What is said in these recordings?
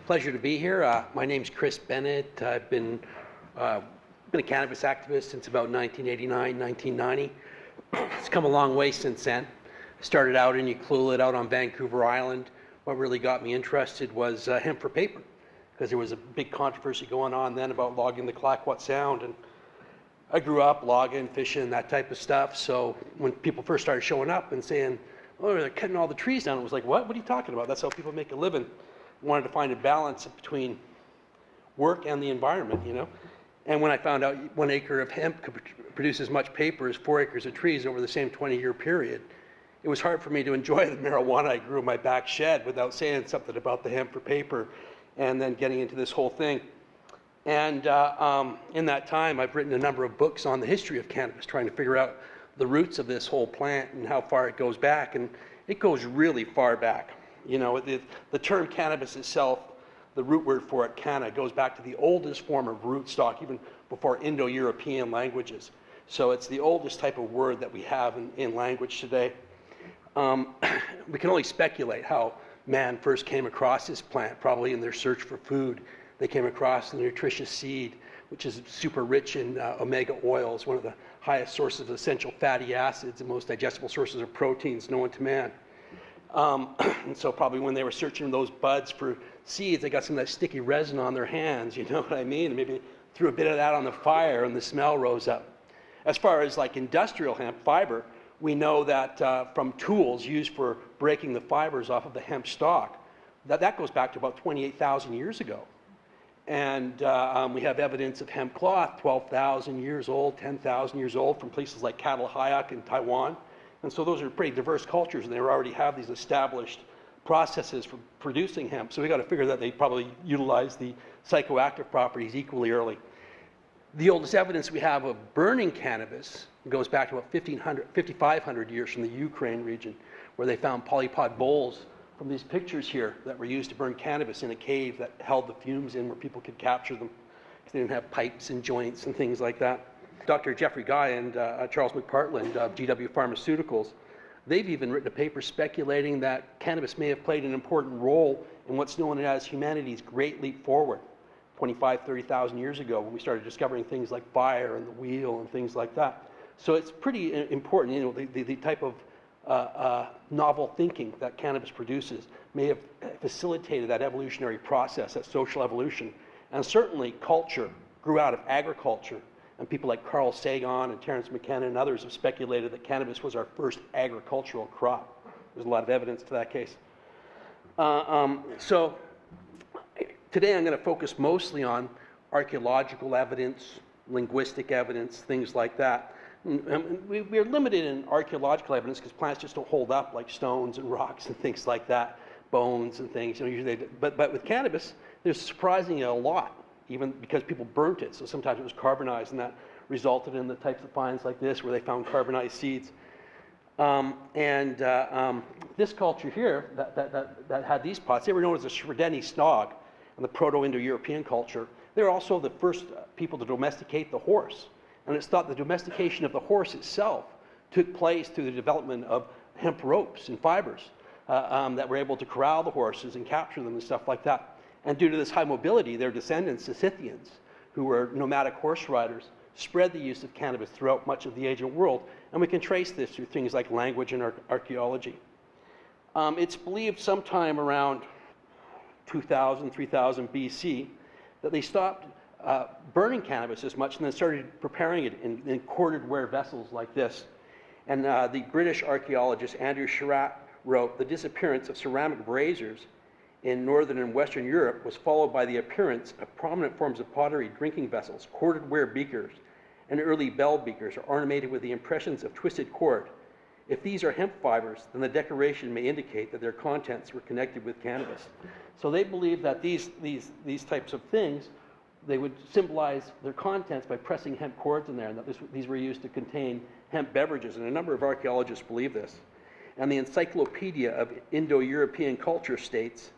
Pleasure to be here. My name's Chris Bennett. I've been a cannabis activist since about 1989, 1990. It's come a long way since then. Started out in Ucluelet out on Vancouver Island. What really got me interested was hemp for paper, because there was a big controversy going on then about logging the Clayoquot Sound. And I grew up logging, fishing, that type of stuff. So when people first started showing up and saying, oh, they're cutting all the trees down, it was like, what? What are you talking about? That's how people make a living. Wanted to find a balance between work and the environment, you know. And when I found out 1 acre of hemp could produce as much paper as 4 acres of trees over the same 20-year period, it was hard for me to enjoy the marijuana I grew in my back shed without saying something about the hemp for paper and then getting into this whole thing. And in that time, I've written a number of books on the history of cannabis, trying to figure out the roots of this whole plant and how far it goes back. And it goes really far back. You know, the term cannabis itself, the root word for it, canna, goes back to the oldest form of rootstock, even before Indo-European languages. So it's the oldest type of word that we have in language today. We can only speculate how man first came across this plant, probably in their search for food. They came across the nutritious seed, which is super rich in omega oils, one of the highest sources of essential fatty acids and most digestible sources of proteins known to man. And so probably when they were searching those buds for seeds, they got some of that sticky resin on their hands, you know what I mean? And maybe threw a bit of that on the fire and the smell rose up. As far as like industrial hemp fiber, we know that from tools used for breaking the fibers off of the hemp stalk, that goes back to about 28,000 years ago. And we have evidence of hemp cloth, 12,000 years old, 10,000 years old, from places like Catalhoyuk in Taiwan. And so those are pretty diverse cultures, and they already have these established processes for producing hemp. So we got to figure that they probably utilize the psychoactive properties equally early. The oldest evidence we have of burning cannabis goes back to about 5,500 years from the Ukraine region, where they found polypod bowls from these pictures here that were used to burn cannabis in a cave that held the fumes in where people could capture them, because they didn't have pipes and joints and things like that. Dr. Jeffrey Guy and Charles McPartland of GW Pharmaceuticals, they've even written a paper speculating that cannabis may have played an important role in what's known as humanity's great leap forward, 25, 30,000 years ago, when we started discovering things like fire and the wheel and things like that. So it's pretty important, you know, the type of novel thinking that cannabis produces may have facilitated that evolutionary process, that social evolution. And certainly culture grew out of agriculture. And people like Carl Sagan and Terence McKenna and others have speculated that cannabis was our first agricultural crop. There's a lot of evidence to that case. So today I'm going to focus mostly on archaeological evidence, linguistic evidence, things like that. We are limited in archaeological evidence because plants just don't hold up like stones and rocks and things like that, bones and things. You know, usually but with cannabis, there's surprisingly a lot, even because people burnt it. So sometimes it was carbonized, and that resulted in the types of finds like this where they found carbonized seeds. This culture here that had these pots, they were known as the Shredeni Snog in the Proto-Indo-European culture. They were also the first people to domesticate the horse. And it's thought the domestication of the horse itself took place through the development of hemp ropes and fibers that were able to corral the horses and capture them and stuff like that. And due to this high mobility, their descendants, the Scythians, who were nomadic horse riders, spread the use of cannabis throughout much of the ancient world. And we can trace this through things like language and archaeology. It's believed sometime around 2000, 3000 BC that they stopped burning cannabis as much and then started preparing it in corded ware vessels like this. And the British archaeologist Andrew Sherratt wrote, the disappearance of ceramic braziers in northern and western Europe was followed by the appearance of prominent forms of pottery drinking vessels, corded ware beakers, and early bell beakers are ornamented with the impressions of twisted cord. If these are hemp fibers, then the decoration may indicate that their contents were connected with cannabis. So they believe that these types of things, they would symbolize their contents by pressing hemp cords in there, and that these were used to contain hemp beverages, and a number of archaeologists believe this. And the Encyclopedia of Indo-European Culture states,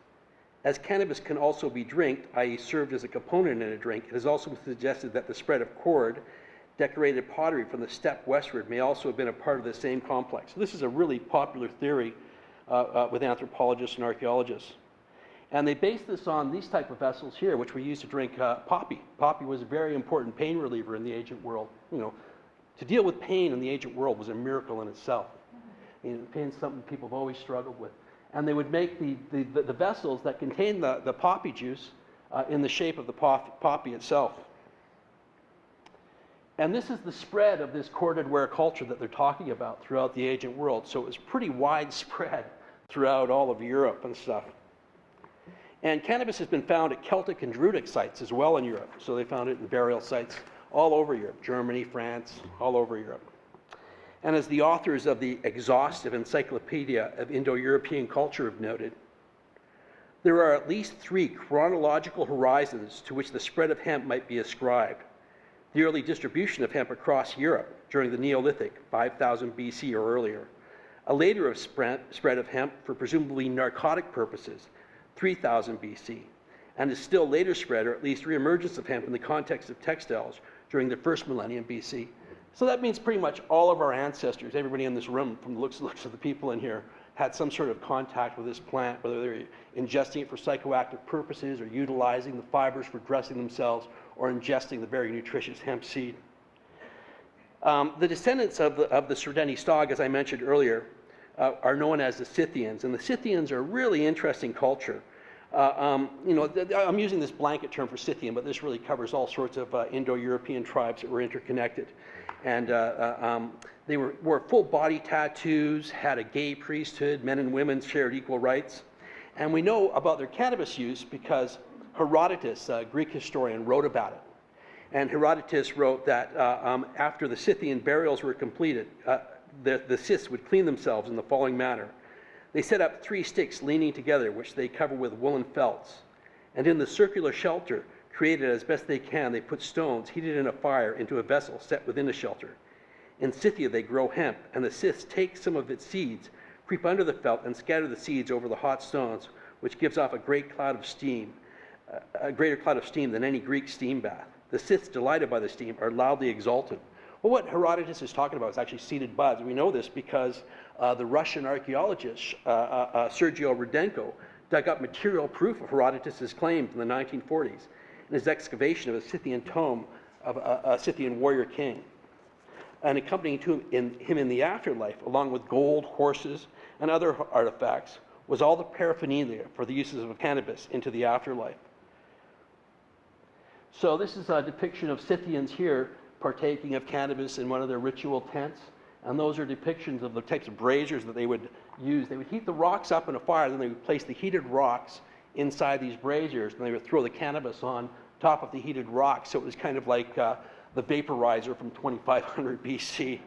as cannabis can also be drinked, i.e. served as a component in a drink, it is also suggested that the spread of cord, decorated pottery from the steppe westward may also have been a part of the same complex. So this is a really popular theory with anthropologists and archaeologists. And they based this on these type of vessels here, which were used to drink poppy. Poppy was a very important pain reliever in the ancient world. You know, to deal with pain in the ancient world was a miracle in itself. You know, pain is something people have always struggled with. And they would make the vessels that contained the poppy juice in the shape of the poppy itself. And this is the spread of this corded ware culture that they're talking about throughout the ancient world. So it was pretty widespread throughout all of Europe and stuff. And cannabis has been found at Celtic and Druidic sites as well in Europe. So they found it in burial sites all over Europe, Germany, France, all over Europe. And as the authors of the exhaustive Encyclopedia of Indo-European Culture have noted, there are at least 3 chronological horizons to which the spread of hemp might be ascribed. The early distribution of hemp across Europe during the Neolithic, 5000 BC or earlier. A later spread of hemp for presumably narcotic purposes, 3000 BC, and a still later spread, or at least reemergence of hemp in the context of textiles during the first millennium BC. So that means pretty much all of our ancestors, everybody in this room, from the looks of the people in here, had some sort of contact with this plant, whether they're ingesting it for psychoactive purposes or utilizing the fibers for dressing themselves or ingesting the very nutritious hemp seed. The descendants of the Sardini stock, as I mentioned earlier, are known as the Scythians, and the Scythians are a really interesting culture. You know, I'm using this blanket term for Scythian, but this really covers all sorts of Indo-European tribes that were interconnected. And they wore full body tattoos, had a gay priesthood, men and women shared equal rights. And we know about their cannabis use because Herodotus, a Greek historian, wrote about it. And Herodotus wrote that after the Scythian burials were completed, the Scyths would clean themselves in the following manner. They set up 3 sticks leaning together, which they cover with woolen felts. And in the circular shelter created as best they can, they put stones heated in a fire into a vessel set within the shelter. In Scythia they grow hemp, and the Scyths take some of its seeds, creep under the felt, and scatter the seeds over the hot stones, which gives off a great cloud of steam, a greater cloud of steam than any Greek steam bath. The Scyths, delighted by the steam, are loudly exultant. Well, what Herodotus is talking about is actually seeded buds. We know this because the Russian archaeologist Sergio Rudenko dug up material proof of Herodotus' claims in the 1940s in his excavation of a Scythian tomb of a Scythian warrior king. And accompanying to him in the afterlife, along with gold, horses, and other artifacts, was all the paraphernalia for the uses of cannabis into the afterlife. So this is a depiction of Scythians here partaking of cannabis in one of their ritual tents. And those are depictions of the types of braziers that they would use. They would heat the rocks up in a fire, then they would place the heated rocks inside these braziers, and they would throw the cannabis on top of the heated rocks. So it was kind of like the vaporizer from 2500 BC.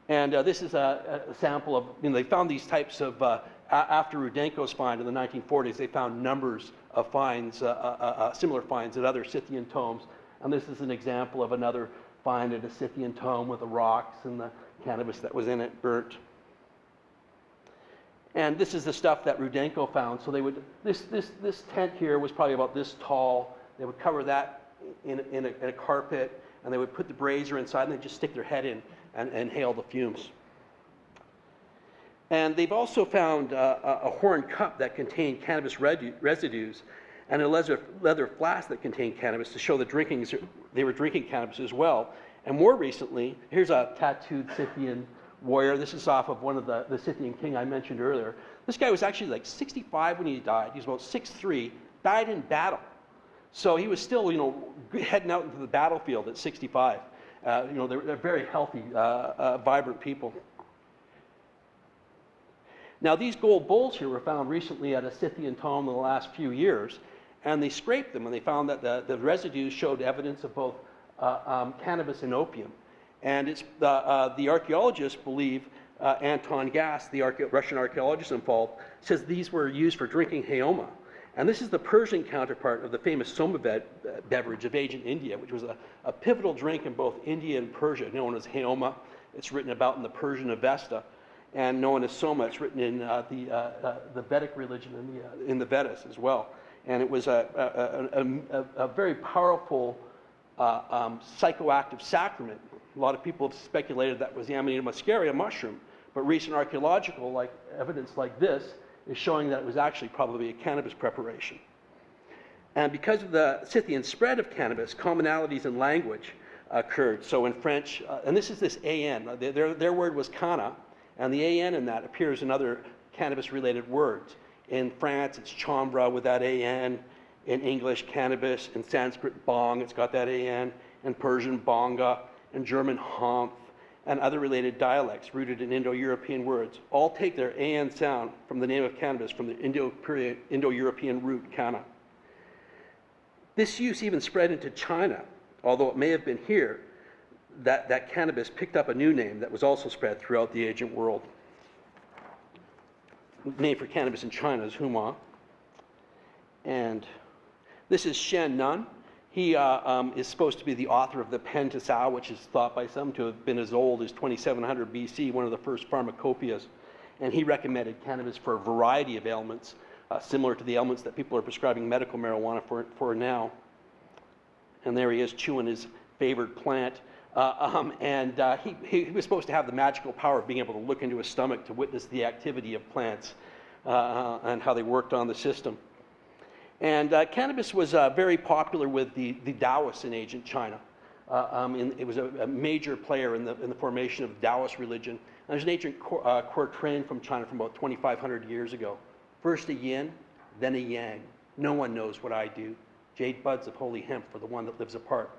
And this is a sample of, you know, they found these types of, after Rudenko's find in the 1940s, they found numbers of finds, similar finds at other Scythian tombs. And this is an example of another find at a Scythian tomb with the rocks and the cannabis that was in it burnt. And this is the stuff that Rudenko found. So they would, this tent here was probably about this tall. They would cover that in a carpet, and they would put the brazier inside, and they'd just stick their head in and inhale the fumes. And they've also found a horn cup that contained cannabis residues, and a leather flask that contained cannabis to show they were drinking cannabis as well. And more recently, here's a tattooed Scythian warrior. This is off of one of the Scythian king I mentioned earlier. This guy was actually like 65 when he died. He was about 6'3", died in battle. So he was still, you know, heading out into the battlefield at 65. You know, they're very healthy, vibrant people. Now, these gold bowls here were found recently at a Scythian tomb in the last few years, and they scraped them, and they found that the residues showed evidence of both cannabis and opium. And it's the archaeologists believe, Anton Gass, the Russian archaeologist involved, says these were used for drinking hayoma. And this is the Persian counterpart of the famous soma beverage of ancient India, which was a pivotal drink in both India and Persia, known as hayoma. It's written about in the Persian Avesta, and known as soma. It's written in the Vedic religion in the Vedas as well. And it was a very powerful psychoactive sacrament. A lot of people have speculated that was the Amanita muscaria mushroom, but recent archaeological evidence like this is showing that it was actually probably a cannabis preparation. And because of the Scythian spread of cannabis, commonalities in language occurred. So in French, and this is this AN, their word was canna, and the AN in that appears in other cannabis-related words. In France, it's chambre with that AN. In English, cannabis. In Sanskrit, bong, it's got that AN. In Persian, bonga. In German, hanf. And other related dialects rooted in Indo-European words all take their AN sound from the name of cannabis, from the Indo-European root canna. This use even spread into China, although it may have been here that cannabis picked up a new name that was also spread throughout the ancient world. The name for cannabis in China is huma. And this is Shen Nun. He is supposed to be the author of the Pen Tissau, which is thought by some to have been as old as 2700 BC, one of the first pharmacopoeias. And he recommended cannabis for a variety of ailments, similar to the ailments that people are prescribing medical marijuana for now. And there he is chewing his favorite plant. He was supposed to have the magical power of being able to look into his stomach to witness the activity of plants and how they worked on the system. And cannabis was very popular with the Taoists in ancient China. It was a major player in the formation of Taoist religion. And there's an ancient quatrain from China from about 2,500 years ago. First a yin, then a yang. No one knows what I do. Jade buds of holy hemp for the one that lives apart.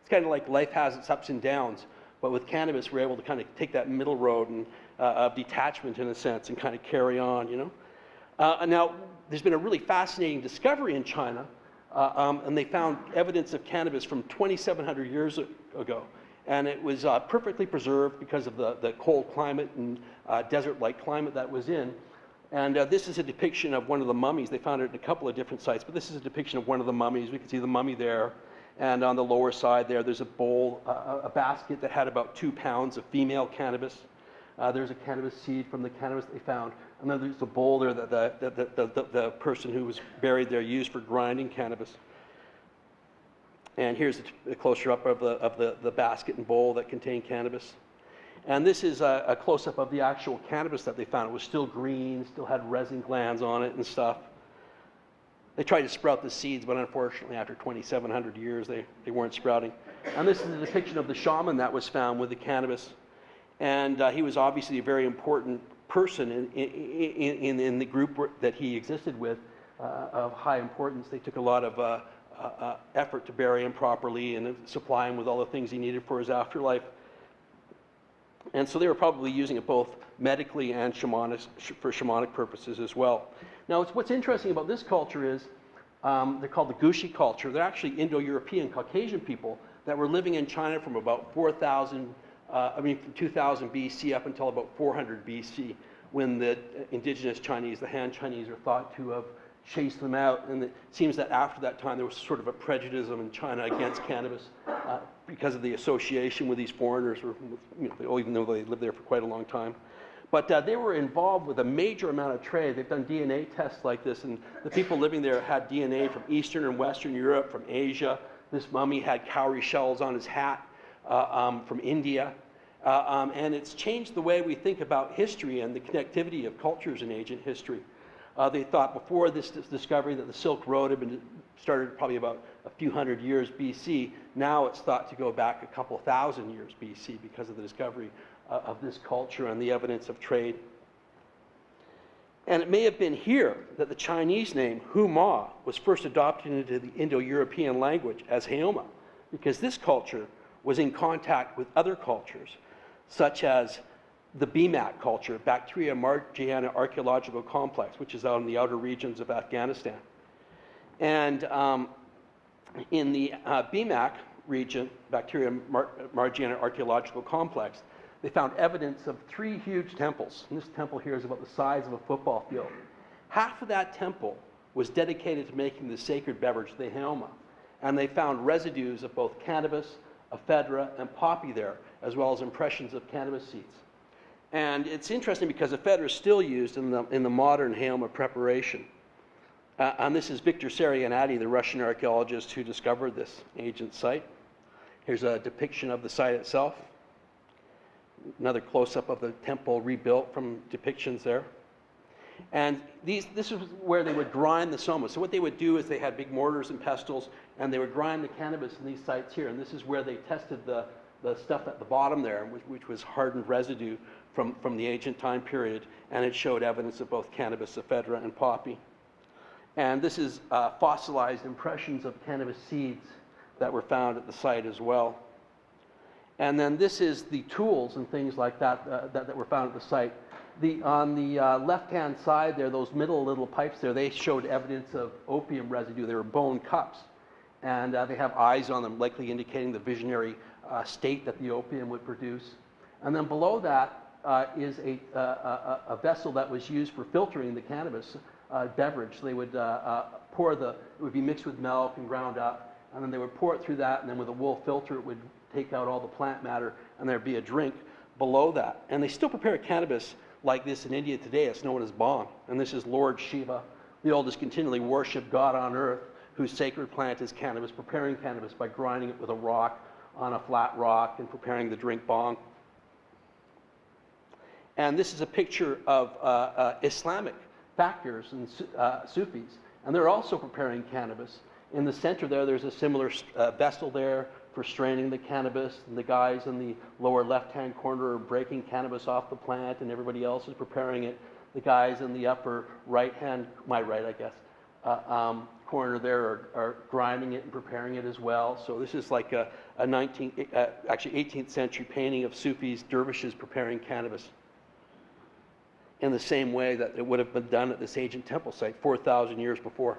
It's kind of like life has its ups and downs, but with cannabis we're able to kind of take that middle road and of detachment in a sense and kind of carry on, you know. Now, there's been a really fascinating discovery in China, and they found evidence of cannabis from 2,700 years ago. And it was perfectly preserved because of the cold climate and desert-like climate that was in. And this is a depiction of one of the mummies. They found it at a couple of different sites, but this is a depiction of one of the mummies. We can see the mummy there. And on the lower side there's a bowl, a basket that had about 2 pounds of female cannabis. There's a cannabis seed from the cannabis they found. And then there's a bowl there that the person who was buried there used for grinding cannabis. And here's a closer up of the basket and bowl that contained cannabis. And this is a close-up of the actual cannabis that they found. It was still green, still had resin glands on it and stuff. They tried to sprout the seeds, but unfortunately after 2,700 years they weren't sprouting. And this is a depiction of the shaman that was found with the cannabis. And he was obviously a very important person in the group that he existed with, of high importance. They took a lot of effort to bury him properly and supply him with all the things he needed for his afterlife. And so they were probably using it both medically and for shamanic purposes as well. Now, what's interesting about this culture is they're called the Gushi culture. They're actually Indo-European Caucasian people that were living in China from about 2000 BC up until about 400 BC, when the indigenous Chinese, the Han Chinese, are thought to have chased them out. And it seems that after that time there was sort of a prejudice in China against cannabis because of the association with these foreigners, or, even though they lived there for quite a long time. But they were involved with a major amount of trade. They've done DNA tests like this, and the people living there had DNA from Eastern and Western Europe, from Asia. This mummy had cowrie shells on his hat from India. And it's changed the way we think about history and the connectivity of cultures in ancient history. They thought before this discovery that the Silk Road had been started probably about a few hundred years BC. Now it's thought to go back a couple thousand years BC because of the discovery of this culture and the evidence of trade. And it may have been here that the Chinese name Huma was first adopted into the Indo-European language as Heoma, because this culture was in contact with other cultures, such as the BMAC culture, Bacteria Margiana Archaeological Complex, which is out in the outer regions of Afghanistan. And in the BMAC region, Bacteria Margiana Archaeological Complex, they found evidence of 3 huge temples. And this temple here is about the size of a football field. Half of that temple was dedicated to making the sacred beverage, the Heoma. And they found residues of both cannabis, ephedra, and poppy there, as well as impressions of cannabis seeds. And it's interesting because ephedra is still used in the modern Heoma preparation. And this is Victor Sarianati, the Russian archaeologist who discovered this ancient site. Here's a depiction of the site itself. Another close-up of the temple rebuilt from depictions there. And this is where they would grind the soma. So what they would do is they had big mortars and pestles, and they would grind the cannabis in these sites here. And this is where they tested the stuff at the bottom there, which was hardened residue from the ancient time period, and it showed evidence of both cannabis sativa and poppy. And this is fossilized impressions of cannabis seeds that were found at the site as well. And then this is the tools and things like that that were found at the site. On the left-hand side there, those middle little pipes there, they showed evidence of opium residue. They were bone cups. And they have eyes on them, likely indicating the visionary state that the opium would produce. And then below that is a vessel that was used for filtering the cannabis beverage. They would it would be mixed with milk and ground up, and then they would pour it through that, and then with a wool filter it would take out all the plant matter, and there'd be a drink below that. And they still prepare cannabis like this in India today. It's known as bhang. And this is Lord Shiva, the oldest continually worshipped god on earth, whose sacred plant is cannabis, preparing cannabis by grinding it with a rock on a flat rock and preparing the drink bhang. And this is a picture of Islamic fakirs and Sufis, and they're also preparing cannabis. In the center there's a similar vessel there for straining the cannabis, and the guys in the lower left-hand corner are breaking cannabis off the plant, and everybody else is preparing it. The guys in the upper right-hand, my right, I guess, corner there are grinding it and preparing it as well. So this is like a 18th century painting of Sufis, dervishes preparing cannabis in the same way that it would have been done at this ancient temple site 4,000 years before.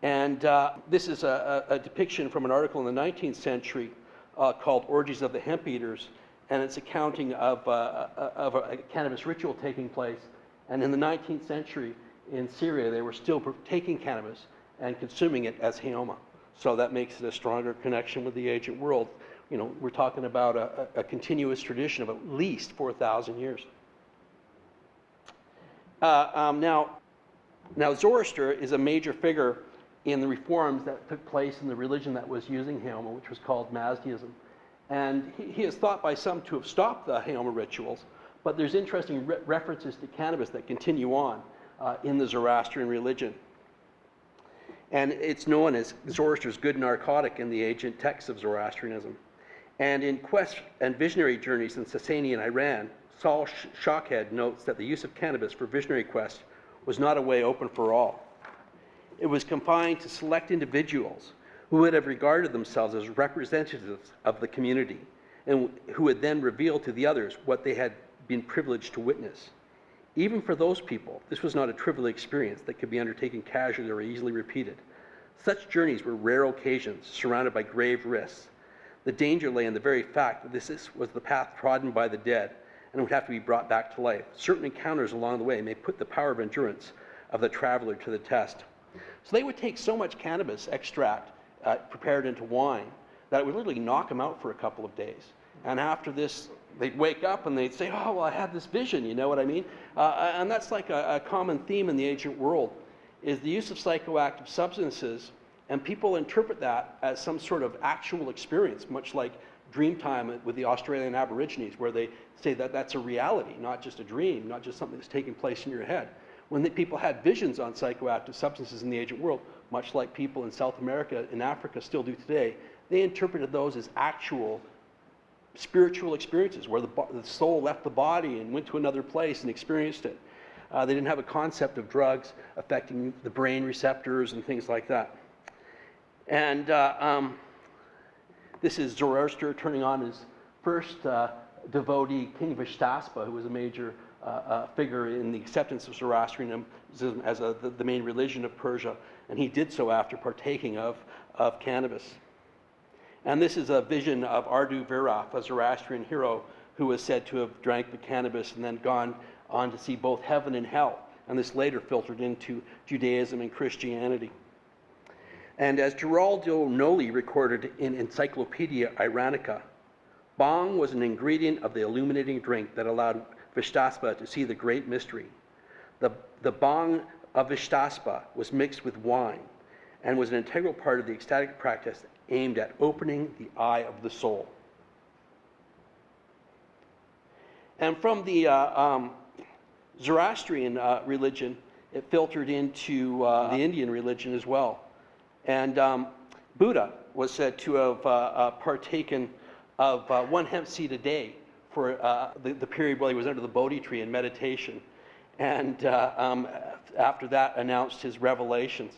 And this is a depiction from an article in the 19th century called Orgies of the Hemp Eaters, and it's accounting of a cannabis ritual taking place. And in the 19th century in Syria, they were still taking cannabis and consuming it as heoma. So that makes it a stronger connection with the ancient world. You know, we're talking about a continuous tradition of at least 4,000 years. Now Zoroaster is a major figure in the reforms that took place in the religion that was using heoma, which was called Mazdaism. And he is thought by some to have stopped the heoma rituals, but there's interesting references to cannabis that continue on in the Zoroastrian religion. And it's known as Zoroaster's good narcotic in the ancient texts of Zoroastrianism. And in Quest and Visionary Journeys in Sasanian Iran, Saul Shockhead notes that the use of cannabis for visionary quests was not a way open for all. It was confined to select individuals who would have regarded themselves as representatives of the community and who would then reveal to the others what they had been privileged to witness. Even for those people, this was not a trivial experience that could be undertaken casually or easily repeated. Such journeys were rare occasions surrounded by grave risks. The danger lay in the very fact that this was the path trodden by the dead and would have to be brought back to life. Certain encounters along the way may put the power of endurance of the traveler to the test. So they would take so much cannabis extract prepared into wine that it would literally knock them out for a couple of days. And after this, they'd wake up and they'd say, oh, well, I had this vision, you know what I mean? And that's like a common theme in the ancient world, is the use of psychoactive substances, and people interpret that as some sort of actual experience, much like Dreamtime with the Australian Aborigines, where they say that that's a reality, not just a dream, not just something that's taking place in your head. When the people had visions on psychoactive substances in the ancient world, much like people in South America and Africa still do today, they interpreted those as actual spiritual experiences where the soul left the body and went to another place and experienced it. They didn't have a concept of drugs affecting the brain receptors and things like that. And this is Zoroaster turning on his first devotee, King Vishtaspa, who was a major figure in the acceptance of Zoroastrianism as the main religion of Persia, and he did so after partaking of cannabis. And this is a vision of Ardu Viraf, a Zoroastrian hero who was said to have drank the cannabis and then gone on to see both heaven and hell, and this later filtered into Judaism and Christianity. And as Giraldo Noli recorded in Encyclopedia Iranica, bhang was an ingredient of the illuminating drink that allowed Vishtaspa to see the great mystery. The bhang of Vishtaspa was mixed with wine and was an integral part of the ecstatic practice aimed at opening the eye of the soul. And from the Zoroastrian religion, it filtered into the Indian religion as well. And Buddha was said to have partaken of 1 hemp seed a day for the period while he was under the Bodhi tree in meditation. And after that, announced his revelations.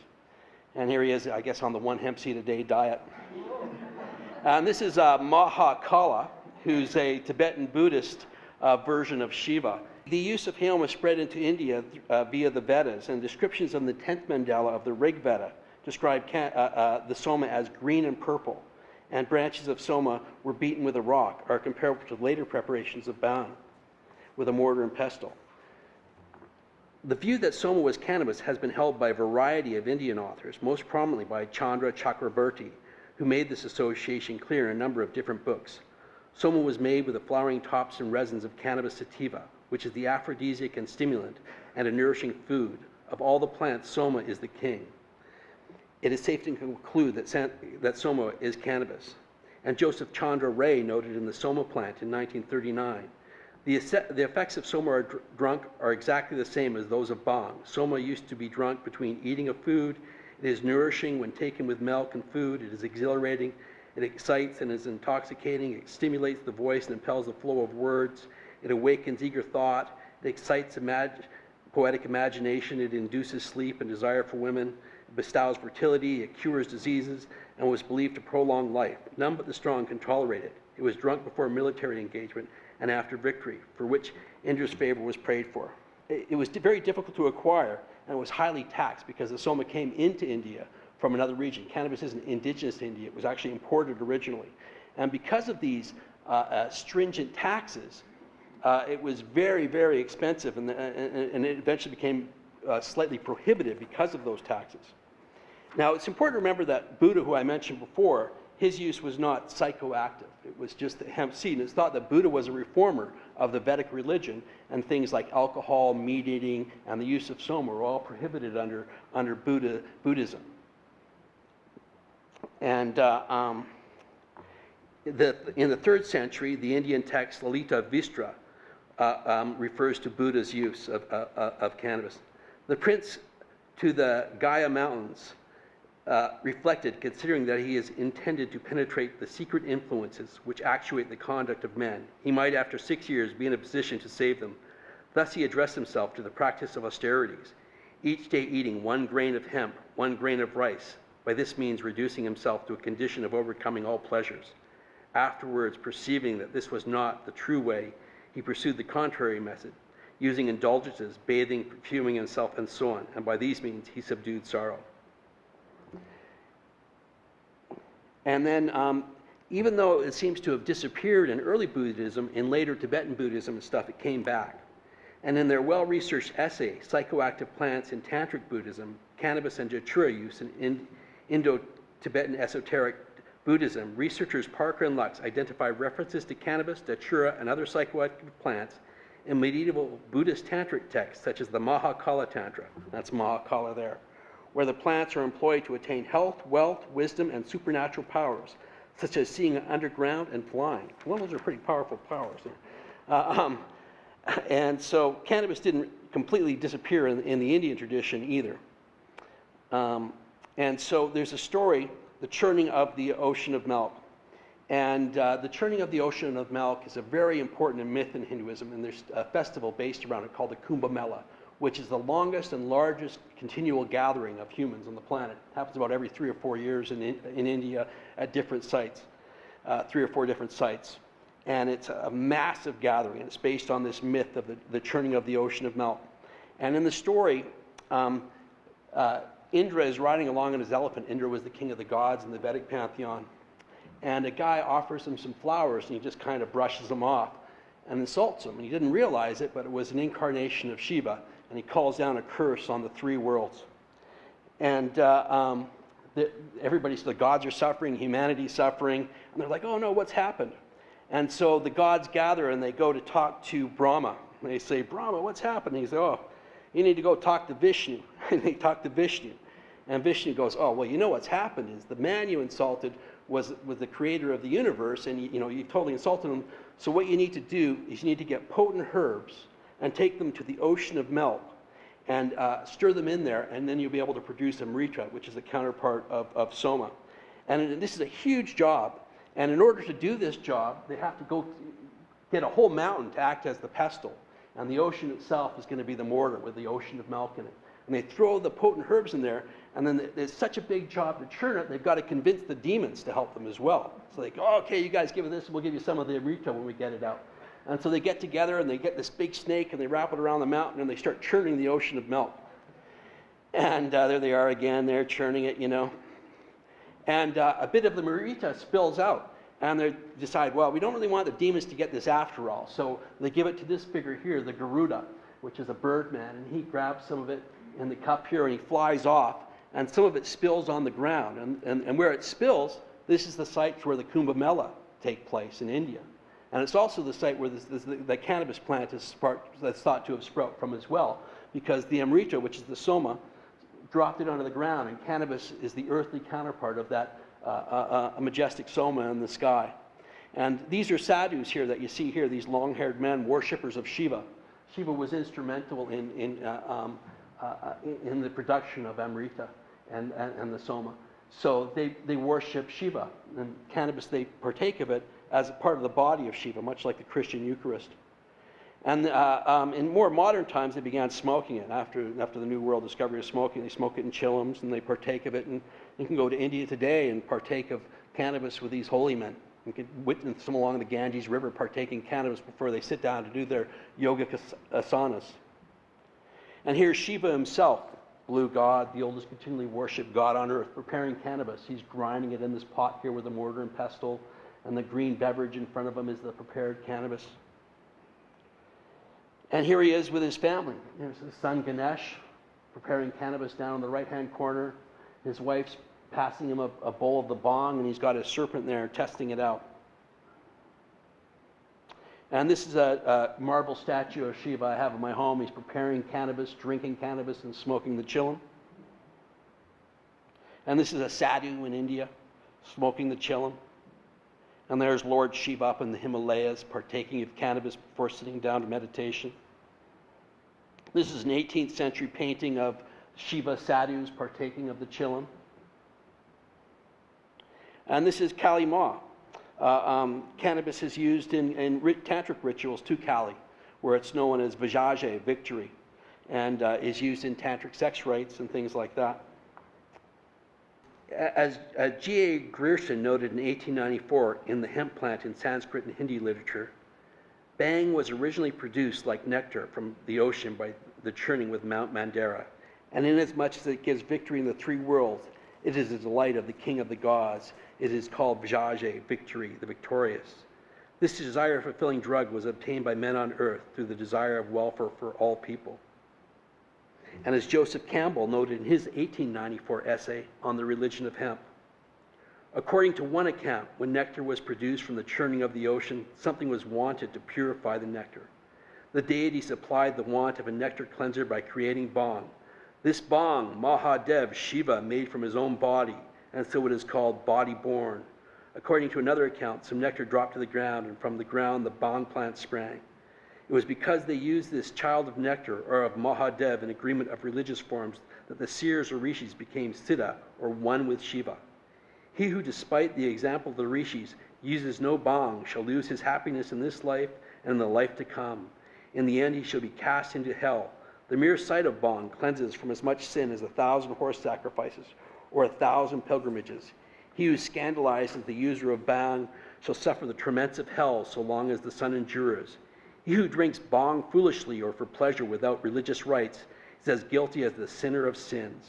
And here he is, I guess, on the 1 hemp seed a day diet. And this is Mahakala, who's a Tibetan Buddhist version of Shiva. The use of hemp was spread into India via the Vedas, and descriptions of the 10th mandala of the Rig Veda describe the soma as green and purple, and branches of soma were beaten with a rock, are comparable to later preparations of ban with a mortar and pestle. The view that soma was cannabis has been held by a variety of Indian authors, most prominently by Chandra Chakrabarti, who made this association clear in a number of different books. Soma was made with the flowering tops and resins of cannabis sativa, which is the aphrodisiac and stimulant and a nourishing food. Of all the plants, soma is the king. It is safe to conclude that soma is cannabis. And Joseph Chandra Ray noted in the soma plant in 1939, the effects of soma drunk are exactly the same as those of bhang. Soma used to be drunk between eating of food. It is nourishing when taken with milk and food. It is exhilarating. It excites and is intoxicating. It stimulates the voice and impels the flow of words. It awakens eager thought. It excites poetic imagination. It induces sleep and desire for women. It bestows fertility. It cures diseases and was believed to prolong life. None but the strong can tolerate it. It was drunk before military engagement and after victory, for which Indra's favor was prayed for. It was very difficult to acquire, and it was highly taxed because the soma came into India from another region. Cannabis isn't indigenous to India. It was actually imported originally. And because of these stringent taxes, it was very, very expensive, and it eventually became slightly prohibitive because of those taxes. Now, it's important to remember that Buddha, who I mentioned before, his use was not psychoactive. It was just the hemp seed. And it's thought that Buddha was a reformer of the Vedic religion, and things like alcohol, meat eating, and the use of soma were all prohibited under Buddhism. And in the 3rd century, the Indian text Lalita Vistra refers to Buddha's use of cannabis. The prince to the Gaya mountains reflected, considering that he is intended to penetrate the secret influences which actuate the conduct of men. He might, after 6 years, be in a position to save them. Thus he addressed himself to the practice of austerities, each day eating 1 grain of hemp, 1 grain of rice, by this means reducing himself to a condition of overcoming all pleasures. Afterwards, perceiving that this was not the true way, he pursued the contrary method, using indulgences, bathing, perfuming himself, and so on, and by these means he subdued sorrow. And then, even though it seems to have disappeared in early Buddhism, in later Tibetan Buddhism and stuff, it came back. And in their well-researched essay, Psychoactive Plants in Tantric Buddhism, Cannabis and Datura Use in Indo-Tibetan Esoteric Buddhism, researchers Parker and Lux identify references to cannabis, datura, and other psychoactive plants in medieval Buddhist tantric texts, such as the Mahakala Tantra, that's Mahakala there, where the plants are employed to attain health, wealth, wisdom, and supernatural powers, such as seeing underground and flying. Well, those are pretty powerful powers. And so cannabis didn't completely disappear in the Indian tradition either. And so there's a story, the churning of the ocean of milk. And the churning of the ocean of milk is a very important myth in Hinduism, and there's a festival based around it called the Kumbh Mela, which is the longest and largest continual gathering of humans on the planet. It happens about every 3 or 4 years in India at different sites, 3 or 4 different sites. And it's a massive gathering, and it's based on this myth of the churning of the ocean of milk. And in the story, Indra is riding along on his elephant. Indra was the king of the gods in the Vedic pantheon. And a guy offers him some flowers, and he just kind of brushes them off and insults him. And he didn't realize it, but it was an incarnation of Shiva, and he calls down a curse on the 3 worlds. And the gods are suffering, humanity's suffering, and they're like, oh no, what's happened? And so the gods gather, and they go to talk to Brahma. And they say, Brahma, what's happened? And he says, oh, you need to go talk to Vishnu. And they talk to Vishnu. And Vishnu goes, oh, well, you know what's happened is the man you insulted was the creator of the universe, and you totally insulted him. So what you need to do is you need to get potent herbs and take them to the ocean of milk and stir them in there, and then you'll be able to produce amrita, which is the counterpart of soma. And this is a huge job. And in order to do this job, they have to go get a whole mountain to act as the pestle. And the ocean itself is going to be the mortar with the ocean of milk in it. And they throw the potent herbs in there, and then it's such a big job to churn it, they've got to convince the demons to help them as well. So they go, oh, okay, you guys give it this, and we'll give you some of the amrita when we get it out. And so they get together, and they get this big snake, and they wrap it around the mountain, and they start churning the ocean of milk. And there they are again, they're churning it, you know. And a bit of the amrita spills out. And they decide, well, we don't really want the demons to get this after all. So they give it to this figure here, the Garuda, which is a bird man. And he grabs some of it in the cup here, and he flies off. And some of it spills on the ground. And where it spills, this is the site where the Kumbh Mela take place in India. And it's also the site where the cannabis plant is that's thought to have sprout from as well, because the amrita, which is the soma, dropped it onto the ground, and cannabis is the earthly counterpart of that a majestic soma in the sky. And these are sadhus here that you see here, these long-haired men, worshippers of Shiva. Shiva was instrumental in the production of amrita and the soma. So they worship Shiva, and cannabis, they partake of it as a part of the body of Shiva, much like the Christian Eucharist. And in more modern times, they began smoking it. After the New World discovery of smoking, they smoke it in chillums, and they partake of it. And you can go to India today and partake of cannabis with these holy men. You can witness them along the Ganges River partaking cannabis before they sit down to do their yogic asanas. And here's Shiva himself, blue god, the oldest continually worshipped god on earth, preparing cannabis. He's grinding it in this pot here with a mortar and pestle, and the green beverage in front of him is the prepared cannabis. And here he is with his family. There's his son Ganesh preparing cannabis down in the right-hand corner. His wife's passing him a bowl of the bong, and he's got his serpent there testing it out. And this is a marble statue of Shiva I have in my home. He's preparing cannabis, drinking cannabis, and smoking the chillum. And this is a sadhu in India, smoking the chillum. And there's Lord Shiva up in the Himalayas, partaking of cannabis before sitting down to meditation. This is an 18th century painting of Shiva sadhus partaking of the chillum. And this is Kali Ma. Cannabis is used in tantric rituals to Kali, where it's known as Vajaje, victory, and is used in tantric sex rites and things like that. As G.A. Grierson noted in 1894 in The Hemp Plant in Sanskrit and Hindi literature, Bang was originally produced like nectar from the ocean by the churning with Mount Mandara, and inasmuch as it gives victory in the three worlds, it is the delight of the king of the gods. It is called Vajaje, victory, the victorious. This desire-fulfilling drug was obtained by men on earth through the desire of welfare for all people. And as Joseph Campbell noted in his 1894 essay on the religion of hemp, according to one account, when nectar was produced from the churning of the ocean, something was wanted to purify the nectar. The deity supplied the want of a nectar cleanser by creating bhang. This bhang, Mahadev Shiva made from his own body, and so it is called body-born. According to another account, some nectar dropped to the ground, and from the ground the bhang plant sprang. It was because they used this child of nectar, or of Mahadev, in agreement of religious forms, that the seers or rishis became siddha, or one with Shiva. He who, despite the example of the rishis, uses no bhang shall lose his happiness in this life and in the life to come. In the end he shall be cast into hell. The mere sight of bhang cleanses from as much sin as 1,000 horse sacrifices or 1,000 pilgrimages. He who scandalizes the user of bhang shall suffer the torments of hell so long as the sun endures. He who drinks bhang foolishly or for pleasure without religious rites is as guilty as the sinner of sins.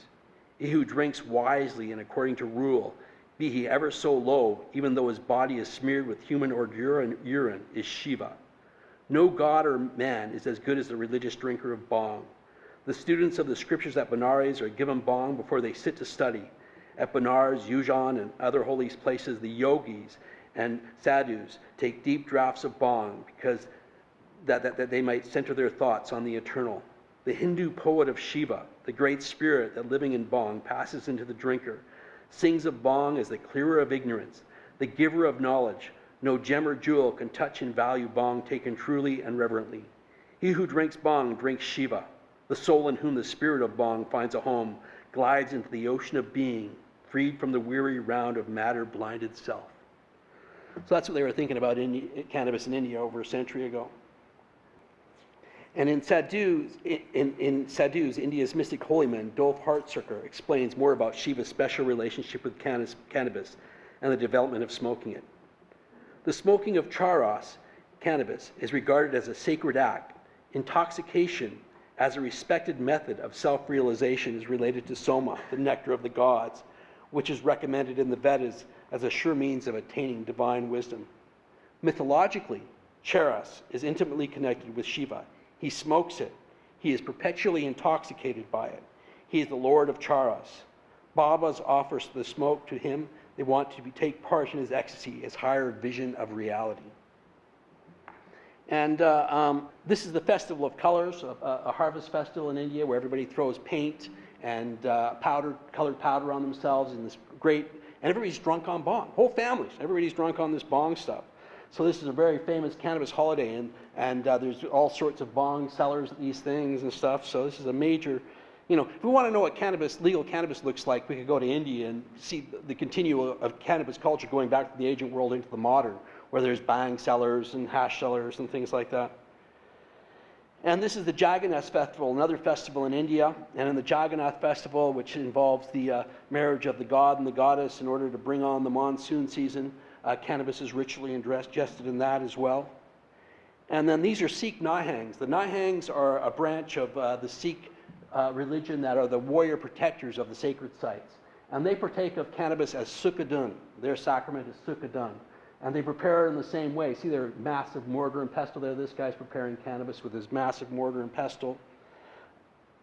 He who drinks wisely and according to rule, be he ever so low, even though his body is smeared with human or urine, is Shiva. No god or man is as good as the religious drinker of bhang. The students of the scriptures at Benares are given bhang before they sit to study. At Benares, Ujjain, and other holy places, the yogis and sadhus take deep draughts of bhang because that they might center their thoughts on the eternal. The Hindu poet of Shiva, the great spirit that living in bhang passes into the drinker, sings of bhang as the clearer of ignorance, the giver of knowledge. No gem or jewel can touch and value bhang taken truly and reverently. He who drinks bhang drinks Shiva. The soul in whom the spirit of bhang finds a home glides into the ocean of being, freed from the weary round of matter-blinded self. So that's what they were thinking about cannabis in India over a century ago. And in Sadhu's, India's mystic holy man, Dolf Hartsucker, explains more about Shiva's special relationship with cannabis and the development of smoking it. The smoking of charas, cannabis, is regarded as a sacred act. Intoxication, as a respected method of self-realization, is related to soma, the nectar of the gods, which is recommended in the Vedas as a sure means of attaining divine wisdom. Mythologically, charas is intimately connected with Shiva. He smokes it. He is perpetually intoxicated by it. He is the Lord of charas. Babas offers the smoke to him. They want to take part in his ecstasy, his higher vision of reality. And this is the Festival of Colors, a harvest festival in India where everybody throws paint and colored powder on themselves in this great, and everybody's drunk on bhang. Whole families, everybody's drunk on this bhang stuff. So this is a very famous cannabis holiday, and there's all sorts of bhang sellers at these things and stuff. So this is a major, if we want to know what legal cannabis looks like, we could go to India and see the continuum of cannabis culture going back to the ancient world into the modern, where there's bhang sellers and hash sellers and things like that. And this is the Jagannath Festival, another festival in India. And in the Jagannath Festival, which involves the marriage of the god and the goddess in order to bring on the monsoon season, cannabis is ritually ingested in that as well. And then these are Sikh Nihangs. The Nihangs are a branch of the Sikh religion that are the warrior protectors of the sacred sites. And they partake of cannabis as sukkadun. Their sacrament is sukkadun. And they prepare it in the same way. See their massive mortar and pestle there? This guy's preparing cannabis with his massive mortar and pestle.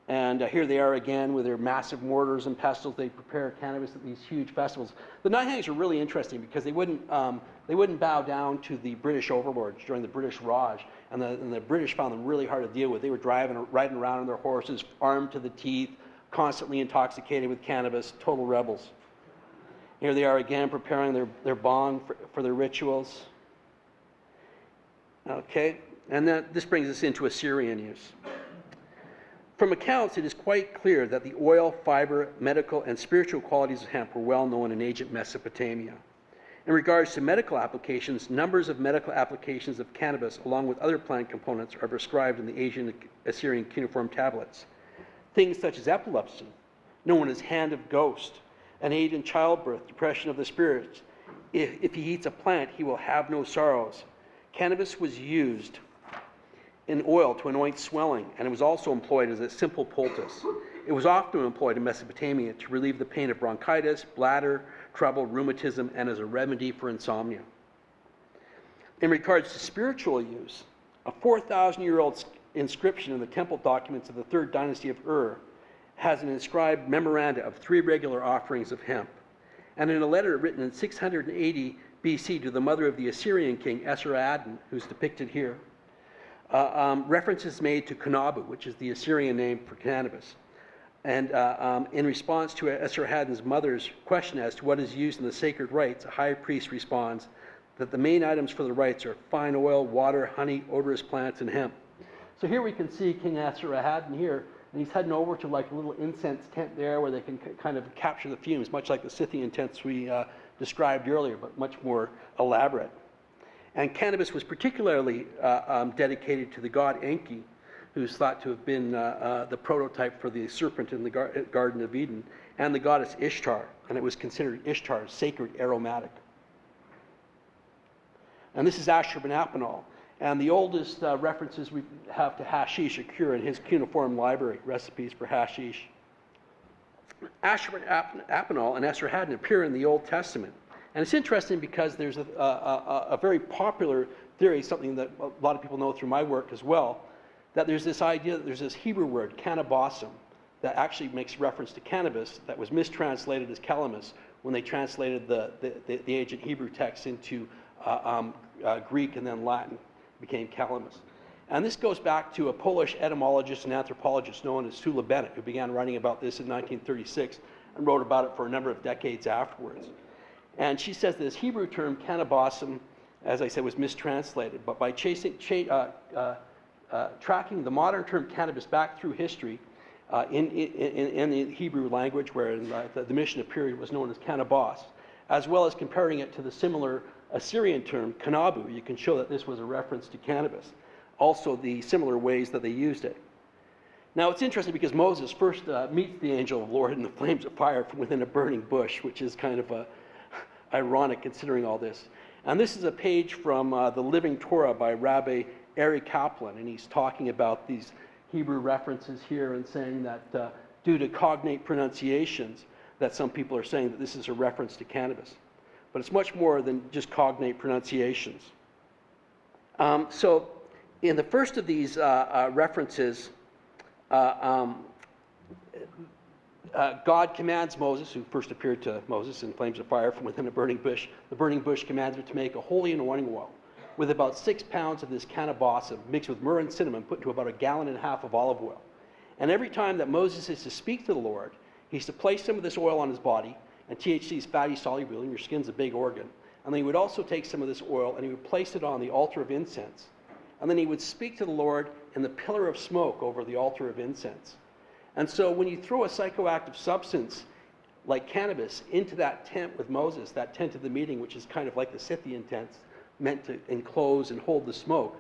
And here they are again with their massive mortars and pestles. They prepare cannabis at these huge festivals. The Nihangs are really interesting because they wouldn't bow down to the British overlords during the British Raj. And the British found them really hard to deal with. They were riding around on their horses, armed to the teeth, constantly intoxicated with cannabis, total rebels. Here they are again preparing their bhang for their rituals. Okay, and this brings us into Assyrian use. From accounts, it is quite clear that the oil, fiber, medical, and spiritual qualities of hemp were well known in ancient Mesopotamia. In regards to medical applications, numbers of medical applications of cannabis, along with other plant components, are prescribed in the ancient Assyrian cuneiform tablets. Things such as epilepsy, known as hand of ghost, an aid in childbirth, depression of the spirits. If he eats a plant, he will have no sorrows. Cannabis was used in oil to anoint swelling, and it was also employed as a simple poultice. It was often employed in Mesopotamia to relieve the pain of bronchitis, bladder trouble, rheumatism, and as a remedy for insomnia. In regards to spiritual use, a 4,000-year-old inscription in the temple documents of the 3rd dynasty of Ur has an inscribed memoranda of 3 regular offerings of hemp. And in a letter written in 680 BC to the mother of the Assyrian king Esarhaddon, who's depicted here, reference is made to Kanabu, which is the Assyrian name for cannabis. And in response to Esarhaddon's mother's question as to what is used in the sacred rites, a high priest responds that the main items for the rites are fine oil, water, honey, odorous plants, and hemp. So here we can see King Esarhaddon here, and he's heading over to like a little incense tent there where they can kind of capture the fumes, much like the Scythian tents we described earlier, but much more elaborate. And cannabis was particularly dedicated to the god Enki, who's thought to have been the prototype for the serpent in the Garden of Eden, and the goddess Ishtar, and it was considered Ishtar's sacred aromatic. And this is Ashurbanipal. And the oldest references we have to hashish occur in his cuneiform library, recipes for hashish. Ashurbanipal and Esarhaddon appear in the Old Testament. And it's interesting because there's a very popular theory, something that a lot of people know through my work as well, that there's this idea that there's this Hebrew word, cannabosum, that actually makes reference to cannabis that was mistranslated as calamus when they translated the ancient Hebrew text into Greek and then Latin. Became calamus. And this goes back to a Polish etymologist and anthropologist known as Sula Bennett, who began writing about this in 1936 and wrote about it for a number of decades afterwards. And she says this Hebrew term cannabosum, as I said, was mistranslated, but by tracking the modern term cannabis back through history in the Hebrew language, where in the Mishnah period was known as Cannabis, as well as comparing it to the similar Assyrian term Cannabu. You can show that this was a reference to cannabis. Also, the similar ways that they used it. Now, it's interesting because Moses first meets the angel of the Lord in the flames of fire from within a burning bush, which is kind of ironic considering all this. And this is a page from the Living Torah by Rabbi Ari Kaplan, and he's talking about these Hebrew references here and saying that due to cognate pronunciations, that some people are saying that this is a reference to cannabis. But it's much more than just cognate pronunciations. So in the first of these references, God commands Moses, who first appeared to Moses in flames of fire from within a burning bush. The burning bush commands him to make a holy anointing oil with about 6 pounds of this cannabis mixed with myrrh and cinnamon, put into about 1.5 gallons of olive oil. And every time that Moses is to speak to the Lord, he's to place some of this oil on his body, and THC is fatty soluble, and your skin's a big organ. And then he would also take some of this oil and he would place it on the altar of incense. And then he would speak to the Lord in the pillar of smoke over the altar of incense. And so when you throw a psychoactive substance like cannabis into that tent with Moses, that tent of the meeting, which is kind of like the Scythian tents, meant to enclose and hold the smoke,